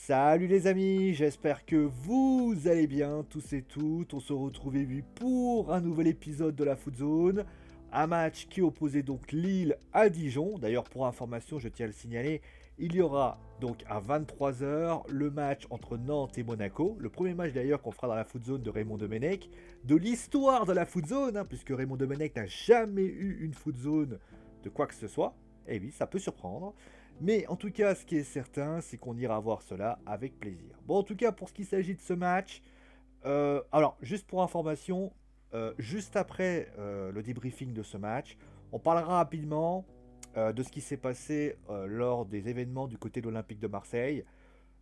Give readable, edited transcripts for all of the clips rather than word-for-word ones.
Salut les amis, j'espère que vous allez bien tous et toutes. On se retrouve pour un nouvel épisode de la Foot Zone. Un match qui opposait donc Lille à Dijon. D'ailleurs, pour information, je tiens à le signaler, il y aura donc à 23 h le match entre Nantes et Monaco. Le premier match d'ailleurs qu'on fera dans la Foot Zone de Raymond Domenech. De l'histoire de la Foot Zone, puisque Raymond Domenech n'a jamais eu une Foot Zone de quoi que ce soit. Eh oui, ça peut surprendre. Mais en tout cas, ce qui est certain, c'est qu'on ira voir cela avec plaisir. Bon, en tout cas, pour ce qui s'agit de ce match, alors, juste pour information, juste après le débriefing de ce match, on parlera rapidement de ce qui s'est passé lors des événements du côté de l'Olympique de Marseille.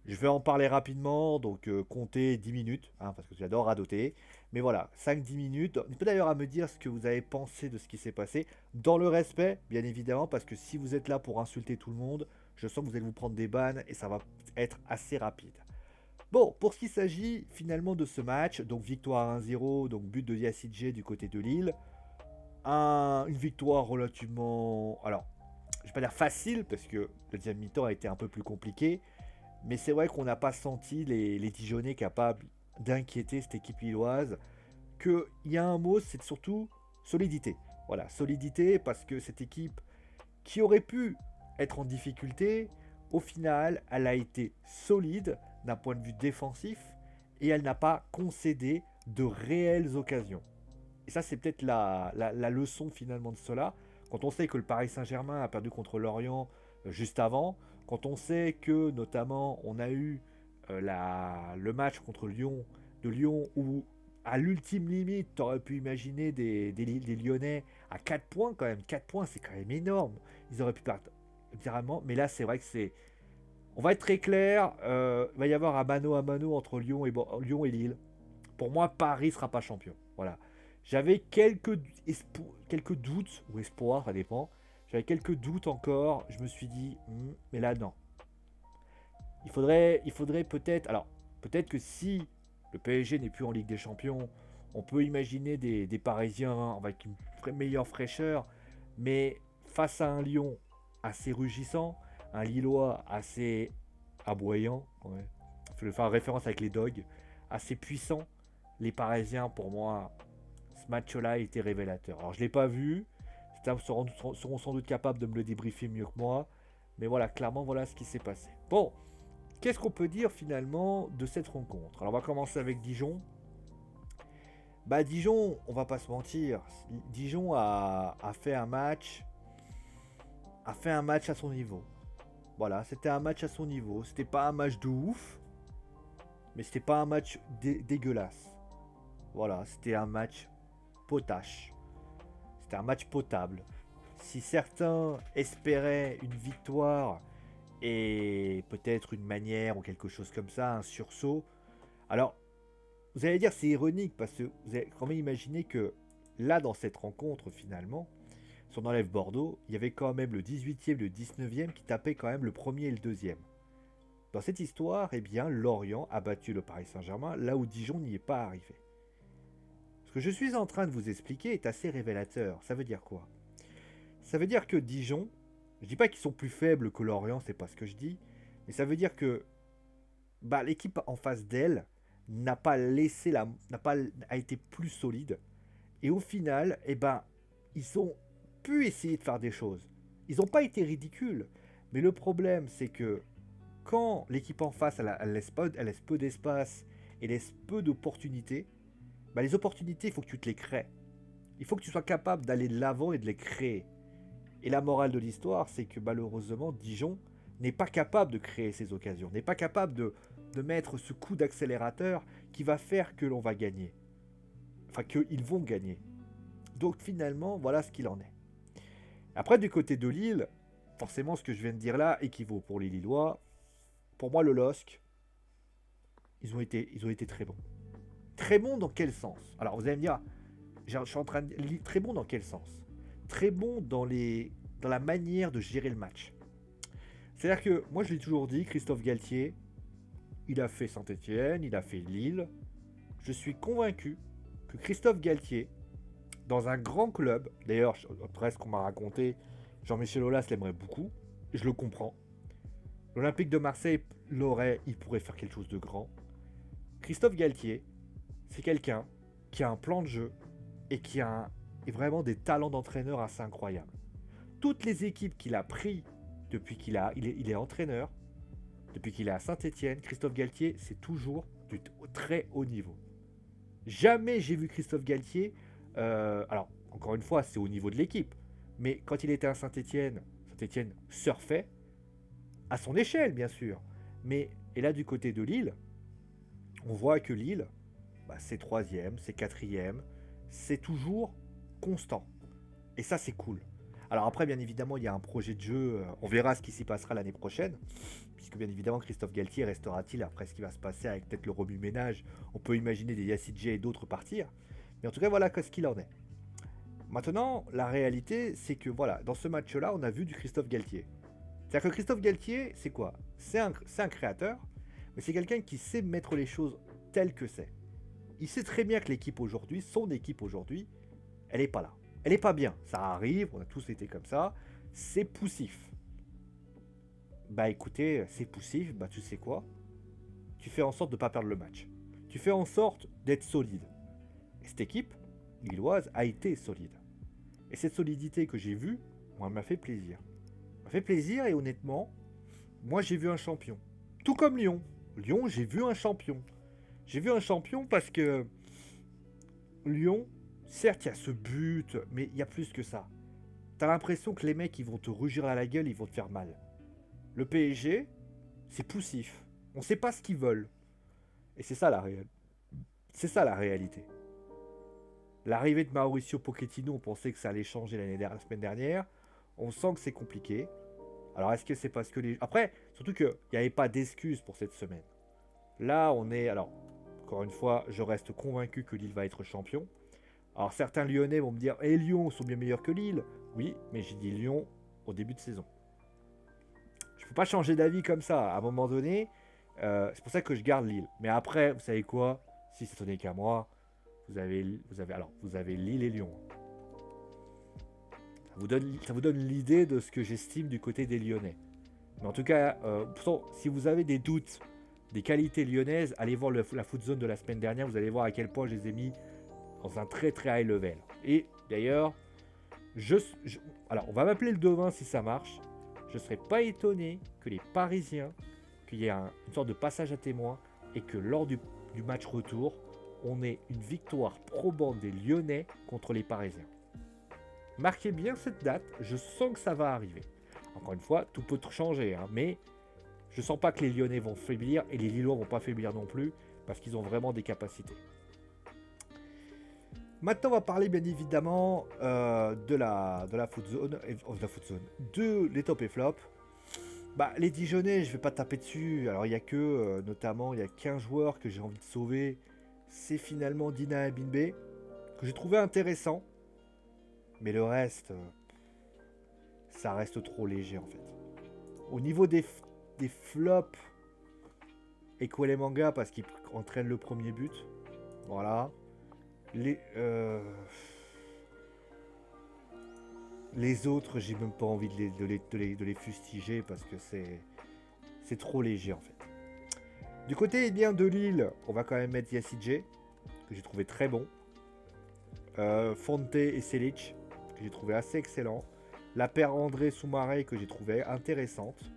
Je vais en parler rapidement, donc comptez 10 minutes, parce que j'adore radoter. Mais voilà, 5-10 minutes. N'hésitez pas d'ailleurs à me dire ce que vous avez pensé de ce qui s'est passé, dans le respect, bien évidemment, parce que si vous êtes là pour insulter tout le monde, je sens que vous allez vous prendre des bannes et ça va être assez rapide. Bon, pour ce qui s'agit finalement de ce match, donc victoire 1-0, donc but de Diasidje du côté de Lille. Une victoire relativement... Alors, je vais pas dire facile, parce que le deuxième mi-temps a été un peu plus compliqué. Mais c'est vrai qu'on n'a pas senti les Dijonnais capables d'inquiéter cette équipe lilloise. Qu'il y a un mot, c'est surtout solidité. Voilà, solidité, parce que cette équipe qui aurait pu être en difficulté, au final, elle a été solide d'un point de vue défensif et elle n'a pas concédé de réelles occasions. Et ça, c'est peut-être la leçon finalement de cela. Quand on sait que le Paris Saint-Germain a perdu contre Lorient juste avant, quand on sait que notamment on a eu le match contre Lyon, de Lyon où à l'ultime limite, tu aurais pu imaginer des Lyonnais à 4 points quand même. 4 points, c'est quand même énorme. Ils auraient pu perdre littéralement. Mais là, c'est vrai que c'est... On va être très clair. Il va y avoir un mano à mano entre Lyon et Lille. Pour moi, Paris ne sera pas champion. Voilà. J'avais quelques doutes, ou espoirs, ça dépend. J'avais quelques doutes encore. Je me suis dit, mais là, non. Il faudrait peut-être... Alors, peut-être que si le PSG n'est plus en Ligue des Champions, on peut imaginer des Parisiens avec une meilleure fraîcheur. Mais face à un Lyon assez rugissant, un Lillois assez aboyant, ouais. Je vais faire référence avec les dogs, assez puissant, les Parisiens, pour moi, ce match-là a été révélateur. Alors, je ne l'ai pas vu. Certains seront sans doute capables de me le débriefer mieux que moi. Mais voilà, clairement, voilà ce qui s'est passé. Bon, qu'est-ce qu'on peut dire finalement de cette rencontre? Alors, on va commencer avec Dijon. Bah, Dijon, on va pas se mentir. Dijon a fait un match. A fait un match à son niveau. Voilà, c'était un match à son niveau. C'était pas un match de ouf. Mais c'était pas un match dégueulasse. Voilà, c'était un match potache. C'était un match potable. Si certains espéraient une victoire et peut-être une manière ou quelque chose comme ça, un sursaut, alors vous allez dire c'est ironique parce que vous avez quand même imaginé que là dans cette rencontre finalement, si on enlève Bordeaux, il y avait quand même le 18e et le 19e qui tapaient quand même le premier et le deuxième. Dans cette histoire, eh bien, Lorient a battu le Paris Saint-Germain là où Dijon n'y est pas arrivé. Ce que je suis en train de vous expliquer est assez révélateur. Ça veut dire quoi? Ça veut dire que Dijon, je dis pas qu'ils sont plus faibles que Lorient, c'est pas ce que je dis, mais ça veut dire que l'équipe en face d'elle n'a pas a été plus solide et au final, ils ont pu essayer de faire des choses. Ils n'ont pas été ridicules, mais le problème c'est que quand l'équipe en face elle laisse peu d'espace et laisse peu d'opportunités, les opportunités il faut que tu te les crées. Il faut que tu sois capable d'aller de l'avant et de les créer. Et la morale de l'histoire, c'est que malheureusement, Dijon n'est pas capable de créer ces occasions, n'est pas capable de mettre ce coup d'accélérateur qui va faire que l'on va gagner. Enfin, qu'ils vont gagner. Donc finalement, voilà ce qu'il en est. Après, du côté de Lille, forcément, ce que je viens de dire là équivaut pour les Lillois. Pour moi, le LOSC, ils ont été très bons. Très bons dans quel sens? Alors, vous allez me dire, je suis en train de dire, très bons dans quel sens? Très bons dans la manière de gérer le match. C'est-à-dire que, moi je l'ai toujours dit, Christophe Galtier, il a fait Saint-Etienne, il a fait Lille. Je suis convaincu que Christophe Galtier, dans un grand club, d'ailleurs, après ce qu'on m'a raconté, Jean-Michel Aulas l'aimerait beaucoup, je le comprends. L'Olympique de Marseille il pourrait faire quelque chose de grand. Christophe Galtier, c'est quelqu'un qui a un plan de jeu et qui et vraiment des talents d'entraîneur assez incroyables. Toutes les équipes qu'il a pris depuis il est entraîneur, depuis qu'il est à Saint-Etienne, Christophe Galtier, c'est toujours du très haut niveau. Jamais j'ai vu Christophe Galtier. Alors, encore une fois, c'est au niveau de l'équipe. Mais quand il était à Saint-Etienne, Saint-Etienne surfait, à son échelle, bien sûr. Et là, du côté de Lille, on voit que Lille, c'est troisième, c'est quatrième, c'est toujours constant. Et ça, c'est cool. Alors après, bien évidemment, il y a un projet de jeu. On verra ce qui s'y passera l'année prochaine. Puisque bien évidemment, Christophe Galtier restera-t-il après ce qui va se passer avec peut-être le remue-ménage. On peut imaginer des Yacine et d'autres partir. Mais en tout cas, voilà ce qu'il en est. Maintenant, la réalité, c'est que voilà, dans ce match-là, on a vu du Christophe Galtier. C'est-à-dire que Christophe Galtier, c'est quoi? C'est un créateur, mais c'est quelqu'un qui sait mettre les choses telles que c'est. Il sait très bien que l'équipe aujourd'hui, son équipe aujourd'hui, elle n'est pas là. Elle n'est pas bien. Ça arrive, on a tous été comme ça. C'est poussif. Bah écoutez, c'est poussif, tu sais quoi? Tu fais en sorte de ne pas perdre le match. Tu fais en sorte d'être solide. Et cette équipe, lilloise, a été solide. Et cette solidité que j'ai vue, moi, elle m'a fait plaisir. Elle m'a fait plaisir et honnêtement, moi j'ai vu un champion. Tout comme Lyon. Lyon, j'ai vu un champion. J'ai vu un champion parce que Lyon, certes, il y a ce but, mais il y a plus que ça. T'as l'impression que les mecs, ils vont te rugir à la gueule, ils vont te faire mal. Le PSG, c'est poussif. On ne sait pas ce qu'ils veulent. Et c'est ça la réalité. C'est ça la réalité. L'arrivée de Mauricio Pochettino, on pensait que ça allait changer la semaine dernière. On sent que c'est compliqué. Alors est-ce que c'est parce que les... Après, surtout qu'il n'y avait pas d'excuses pour cette semaine. Là, on est... Alors, encore une fois, je reste convaincu que Lille va être champion. Alors certains Lyonnais vont me dire « Eh, Lyon sont bien meilleurs que Lille ». Oui, mais j'ai dit Lyon au début de saison. Je ne peux pas changer d'avis comme ça. À un moment donné, c'est pour ça que je garde Lille. Mais après, vous savez quoi? Si ce n'est qu'à moi, vous avez Lille et Lyon. Ça vous donne l'idée de ce que j'estime du côté des Lyonnais. Mais en tout cas, si vous avez des doutes des qualités lyonnaises, allez voir la foot zone de la semaine dernière. Vous allez voir à quel point je les ai mis dans un très très high level. Et d'ailleurs, alors on va m'appeler le devin si ça marche. Je ne serais pas étonné que les Parisiens, qu'il y ait une sorte de passage à témoin et que lors du match retour, on ait une victoire probante des Lyonnais contre les Parisiens. Marquez bien cette date, je sens que ça va arriver. Encore une fois, tout peut changer, mais je sens pas que les Lyonnais vont faiblir et les Lillois vont pas faiblir non plus parce qu'ils ont vraiment des capacités. Maintenant, on va parler bien évidemment de la foot zone, les top et flop. Les Dijonais, je vais pas taper dessus. Alors, il y a que, notamment, il y a qu'un joueur que j'ai envie de sauver. C'est finalement Dina Abinbe, que j'ai trouvé intéressant. Mais le reste, ça reste trop léger en fait. Au niveau des flops, Ekwele Manga parce qu'il entraîne le premier but. Voilà. Les autres, j'ai même pas envie de les fustiger parce que c'est trop léger en fait. Du côté de Lille, on va quand même mettre Yacine, que j'ai trouvé très bon. Fonte et Selic, que j'ai trouvé assez excellent. La paire André Soumaré, que j'ai trouvé intéressante.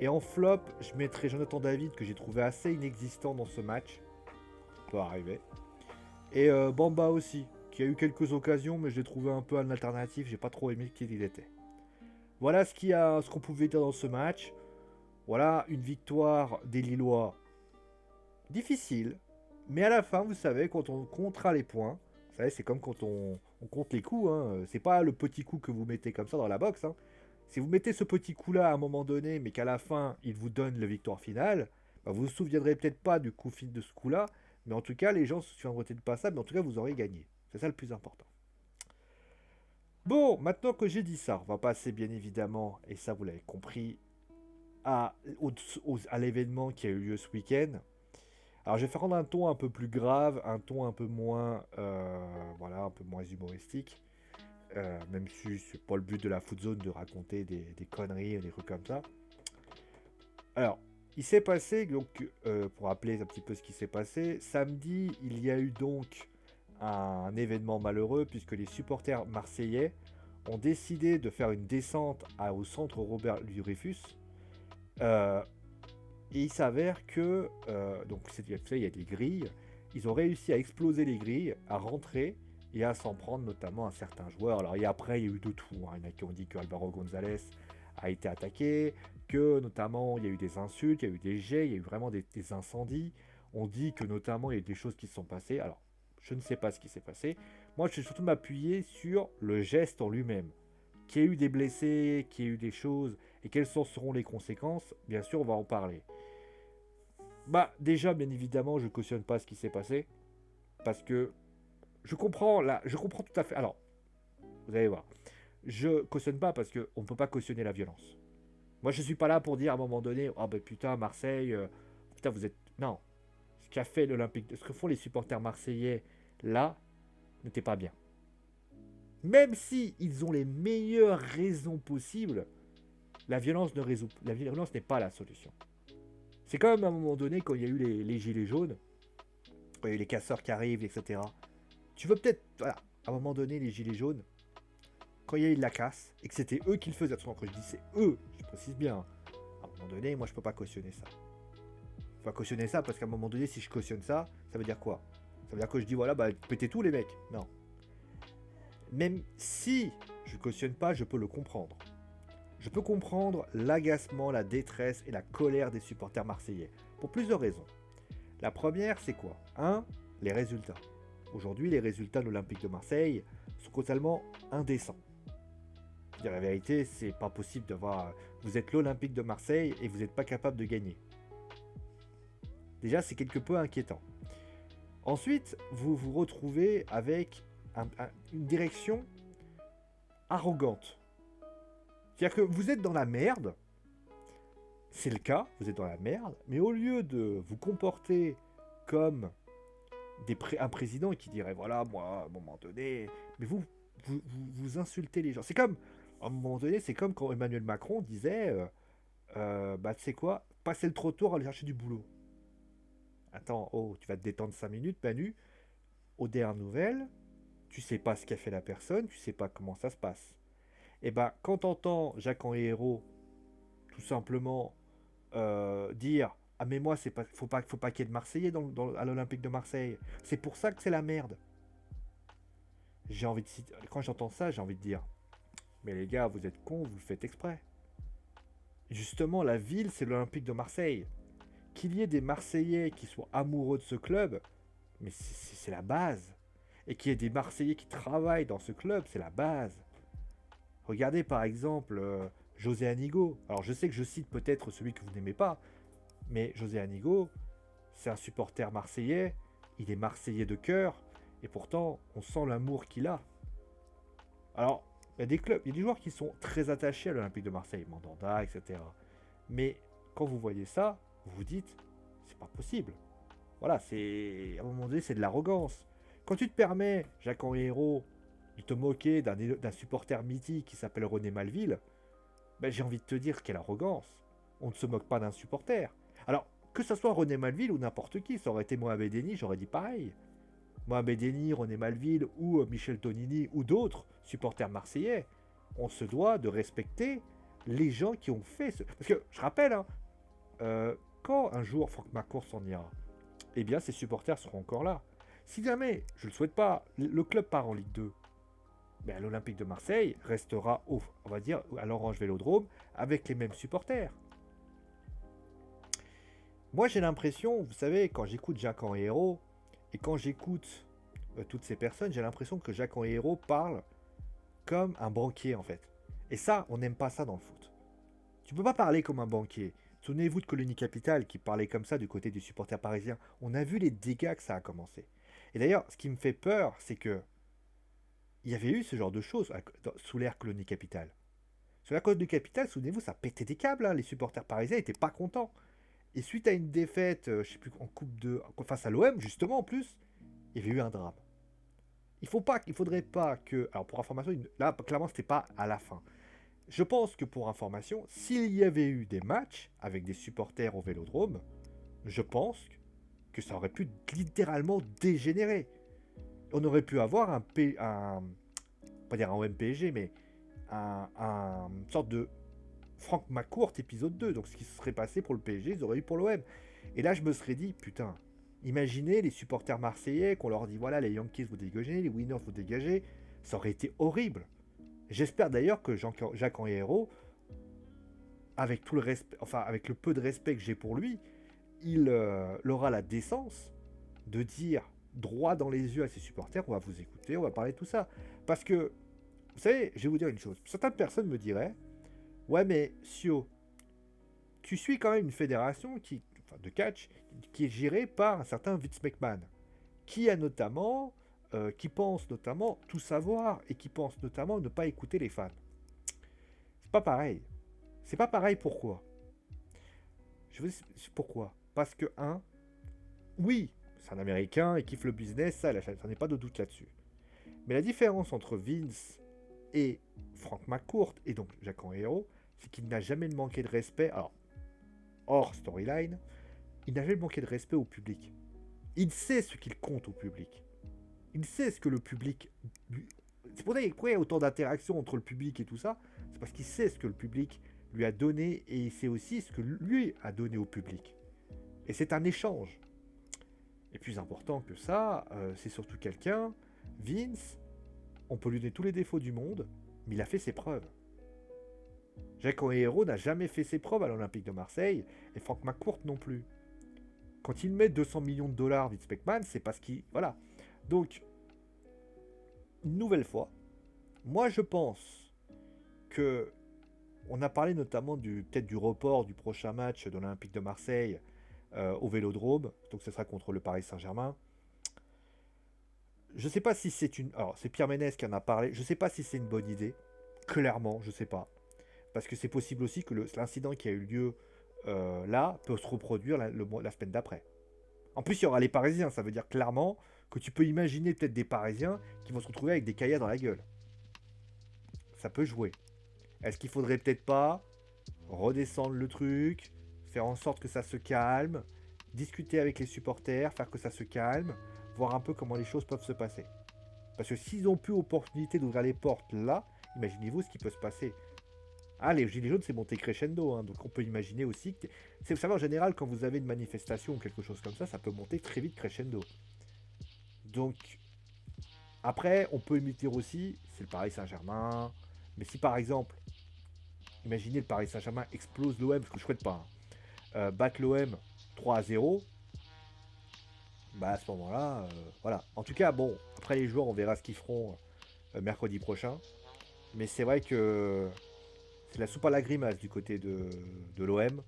Et en flop, je mettrai Jonathan David, que j'ai trouvé assez inexistant dans ce match. Ça peut arriver. Et Bamba aussi, qui a eu quelques occasions, mais je l'ai trouvé un peu un alternatif. J'ai pas trop aimé qui il était. Voilà ce qu'on pouvait dire dans ce match. Voilà une victoire des Lillois difficile. Mais à la fin, vous savez, quand on comptera les points, vous savez, c'est comme quand on compte les coups. C'est pas le petit coup que vous mettez comme ça dans la boxe. Si vous mettez ce petit coup-là à un moment donné, mais qu'à la fin, il vous donne la victoire finale, vous vous souviendrez peut-être pas du coup de ce coup-là, mais en tout cas, les gens se souviendront peut-être pas ça, mais en tout cas, vous aurez gagné. C'est ça le plus important. Bon, maintenant que j'ai dit ça, on va passer bien évidemment, et ça vous l'avez compris, à l'événement qui a eu lieu ce week-end. Alors je vais prendre un ton un peu plus grave, un ton un peu moins, un peu moins humoristique. Même si c'est pas le but de la foot zone de raconter des conneries et des trucs comme ça. Alors, il s'est passé, donc, pour rappeler un petit peu ce qui s'est passé, samedi, il y a eu donc un événement malheureux puisque les supporters marseillais ont décidé de faire une descente au centre Robert Louis Dreyfus. Euh, et il s'avère que, donc il y a des grilles, ils ont réussi à exploser les grilles, à rentrer et à s'en prendre notamment à certains joueurs. Alors et après, il y a eu de tout, hein. Il y en a qui ont dit que Alvaro González a été attaqué, que notamment il y a eu des insultes, il y a eu des jets, il y a eu vraiment des incendies. On dit que notamment il y a eu des choses qui se sont passées. Alors, je ne sais pas ce qui s'est passé. Moi, je vais surtout m'appuyer sur le geste en lui-même. Qu'il y ait eu des blessés, qu'il y ait eu des choses, et quelles seront les conséquences, bien sûr, on va en parler. Bah, déjà, bien évidemment, je cautionne pas ce qui s'est passé, parce que je comprends tout à fait. Alors, vous allez voir, je cautionne pas parce que on ne peut pas cautionner la violence. Moi, je suis pas là pour dire à un moment donné, oh ben putain, Marseille, putain, vous êtes. Non. Ce qu'a fait l'Olympique, ce que font les supporters marseillais là, n'était pas bien. Même si ils ont les meilleures raisons possibles, la violence n'est pas la solution. C'est comme à un moment donné quand il y a eu les gilets jaunes, quand il y a eu les casseurs qui arrivent, etc. Tu veux peut-être, voilà, à un moment donné, les gilets jaunes, quand il y a eu de la casse, et que c'était eux qui le faisaient, attention, quand je dis c'est eux, je précise bien, à un moment donné, moi je peux pas cautionner ça. Je peux pas cautionner ça parce qu'à un moment donné, si je cautionne ça, ça veut dire quoi? Ça veut dire que je dis voilà, bah pétez tout les mecs. Non. Même si je cautionne pas, je peux le comprendre. Je peux comprendre l'agacement, la détresse et la colère des supporters marseillais. Pour plusieurs raisons. La première, c'est quoi? Les résultats. Aujourd'hui, les résultats de l'Olympique de Marseille sont totalement indécents. Dire la vérité, c'est pas possible d'avoir. Vous êtes l'Olympique de Marseille et vous n'êtes pas capable de gagner. Déjà, c'est quelque peu inquiétant. Ensuite, vous vous retrouvez avec une direction arrogante. C'est-à-dire que vous êtes dans la merde, c'est le cas, vous êtes dans la merde, mais au lieu de vous comporter comme un président qui dirait voilà, moi, à un moment donné, mais vous insultez les gens. C'est comme, à un moment donné, c'est comme quand Emmanuel Macron disait bah, tu sais quoi, passer le trottoir, aller chercher du boulot. Attends, oh, tu vas te détendre 5 minutes, Manu. Aux dernières nouvelles, tu sais pas ce qu'a fait la personne, tu sais pas comment ça se passe. Et ben, quand t'entends Jacques-Henri Hérault tout simplement dire ah mais moi c'est pas faut pas qu'il y ait de Marseillais à l'Olympique de Marseille. C'est pour ça que c'est la merde. J'ai envie de quand j'entends ça, j'ai envie de dire mais les gars, vous êtes cons, vous le faites exprès. Justement, la ville, c'est l'Olympique de Marseille. Qu'il y ait des Marseillais qui soient amoureux de ce club, mais c'est la base. Et qu'il y ait des Marseillais qui travaillent dans ce club, c'est la base. Regardez par exemple José Anigo. Alors je sais que je cite peut-être celui que vous n'aimez pas, mais José Anigo, c'est un supporter marseillais, il est marseillais de cœur, et pourtant on sent l'amour qu'il a. Alors, il y a des clubs, il y a des joueurs qui sont très attachés à l'Olympique de Marseille, Mandanda, etc. Mais quand vous voyez ça, vous vous dites, c'est pas possible. Voilà, c'est à un moment donné, c'est de l'arrogance. Quand tu te permets, Jacques-Henri Hérault, de te moquer d'un supporter mythique qui s'appelle René Malville, ben, j'ai envie de te dire quelle arrogance. On ne se moque pas d'un supporter. Alors, que ce soit René Malville ou n'importe qui, ça aurait été Mohamed Eni, j'aurais dit pareil. Mohamed Eni, René Malville ou Michel Tonini ou d'autres supporters marseillais, on se doit de respecter les gens qui ont fait ce... Parce que, je rappelle, hein, quand un jour Franck Marcourt s'en ira, eh bien, ses supporters seront encore là. Si jamais, je ne le souhaite pas, le club part en Ligue 2, ben, l'Olympique de Marseille restera, on va dire, à l'Orange Vélodrome avec les mêmes supporters. Moi, j'ai l'impression, vous savez, quand j'écoute Jacques-Henri Hérault et quand j'écoute toutes ces personnes, j'ai l'impression que Jacques-Henri Hérault parle comme un banquier, en fait. Et ça, on n'aime pas ça dans le foot. Tu peux pas parler comme un banquier. Souvenez-vous de Colonie Capital qui parlait comme ça du côté des supporters parisiens. On a vu les dégâts que ça a commencé. Et d'ailleurs, ce qui me fait peur, c'est que il y avait eu ce genre de choses sous l'ère Colonie Capital. Sur la Colonie Capital, souvenez-vous, ça pétait des câbles. Hein. Les supporters parisiens n'étaient pas contents. Et suite à une défaite, je sais plus, en Coupe de face à l'OM, justement en plus, il y avait eu un drame. Il faudrait pas que. Alors pour information, là, clairement, c'était pas à la fin. Je pense que pour information, s'il y avait eu des matchs avec des supporters au Vélodrome, je pense que ça aurait pu littéralement dégénérer. On aurait pu avoir pas dire un OM-PSG, mais une sorte de Franck McCourt épisode 2. Donc ce qui se serait passé pour le PSG, ils auraient eu pour l'OM. Et là, je me serais dit, putain, imaginez les supporters marseillais qu'on leur dit, voilà, les Yankees vous dégagez, les Winners vous dégagez. Ça aurait été horrible. J'espère d'ailleurs que Jacques Henriero, avec tout le respect, enfin avec le peu de respect que j'ai pour lui, il aura la décence de dire droit dans les yeux à ses supporters, on va vous écouter, on va parler de tout ça. Parce que, vous savez, je vais vous dire une chose. Certaines personnes me diraient, ouais mais Sio, tu suis quand même une fédération de catch qui est gérée par un certain Vince McMahon, qui a notamment, qui pense notamment tout savoir et qui pense notamment ne pas écouter les fans. C'est pas pareil. C'est pas pareil pourquoi pourquoi. Parce que, oui, c'est un Américain, il kiffe le business, ça n'est pas de doute là-dessus. Mais la différence entre Vince et Frank McCourt, et donc Jacques Henriero, c'est qu'il n'a jamais manqué de respect, alors, hors storyline, il n'a jamais manqué de respect au public. Il sait ce qu'il compte au public. Il sait ce que le public... C'est pour ça qu'il y a autant d'interactions entre le public et tout ça, c'est parce qu'il sait ce que le public lui a donné, et il sait aussi ce que lui a donné au public. Et c'est un échange. Et plus important que ça, c'est surtout quelqu'un, Vince, on peut lui donner tous les défauts du monde, mais il a fait ses preuves. Jacques Henriero n'a jamais fait ses preuves à l'Olympique de Marseille, et Franck McCourt non plus. Quand il met 200 millions de dollars, Vince McMahon, c'est parce qu'il... Voilà. Donc, une nouvelle fois, moi je pense que... On a parlé notamment peut-être du report du prochain match de l'Olympique de Marseille au Vélodrome, donc ce sera contre le Paris Saint-Germain. Je sais pas si c'est une... Alors, c'est Pierre Ménès qui en a parlé. Je sais pas si c'est une bonne idée. Clairement, je sais pas. Parce que c'est possible aussi que l'incident qui a eu lieu là peut se reproduire la semaine d'après. En plus, il y aura les Parisiens. Ça veut dire clairement que tu peux imaginer peut-être des Parisiens qui vont se retrouver avec des caillas dans la gueule. Ça peut jouer. Est-ce qu'il faudrait peut-être pas redescendre le truc, faire en sorte que ça se calme, discuter avec les supporters, faire que ça se calme, voir un peu comment les choses peuvent se passer. Parce que s'ils ont plus opportunité d'ouvrir les portes là, imaginez-vous ce qui peut se passer. Ah, les gilets jaunes, c'est monté crescendo, hein, donc on peut imaginer aussi que... Vous savez, en général, quand vous avez une manifestation ou quelque chose comme ça peut monter très vite crescendo. Donc, après, on peut imiter aussi, c'est le Paris Saint-Germain, mais si par exemple, imaginez le Paris Saint-Germain explose l'OM, parce que je ne souhaite pas, battre l'OM 3-0, bah à ce moment-là, voilà. En tout cas, bon, après les joueurs, on verra ce qu'ils feront mercredi prochain. Mais c'est vrai que c'est la soupe à la grimace du côté de l'OM,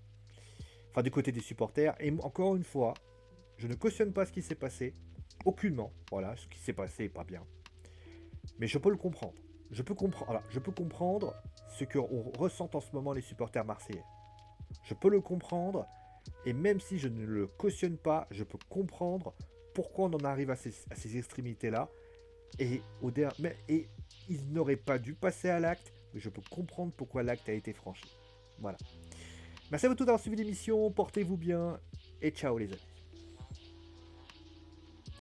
enfin du côté des supporters. Et encore une fois, je ne cautionne pas ce qui s'est passé, aucunement. Voilà, ce qui s'est passé n'est pas bien. Mais je peux le comprendre. Je peux comprendre ce que ressentent en ce moment les supporters marseillais. Je peux le comprendre, et même si je ne le cautionne pas, je peux comprendre pourquoi on en arrive à ces extrémités-là. Et ils n'auraient pas dû passer à l'acte, mais je peux comprendre pourquoi l'acte a été franchi. Voilà. Merci à vous tous d'avoir suivi l'émission, portez-vous bien, et ciao les amis.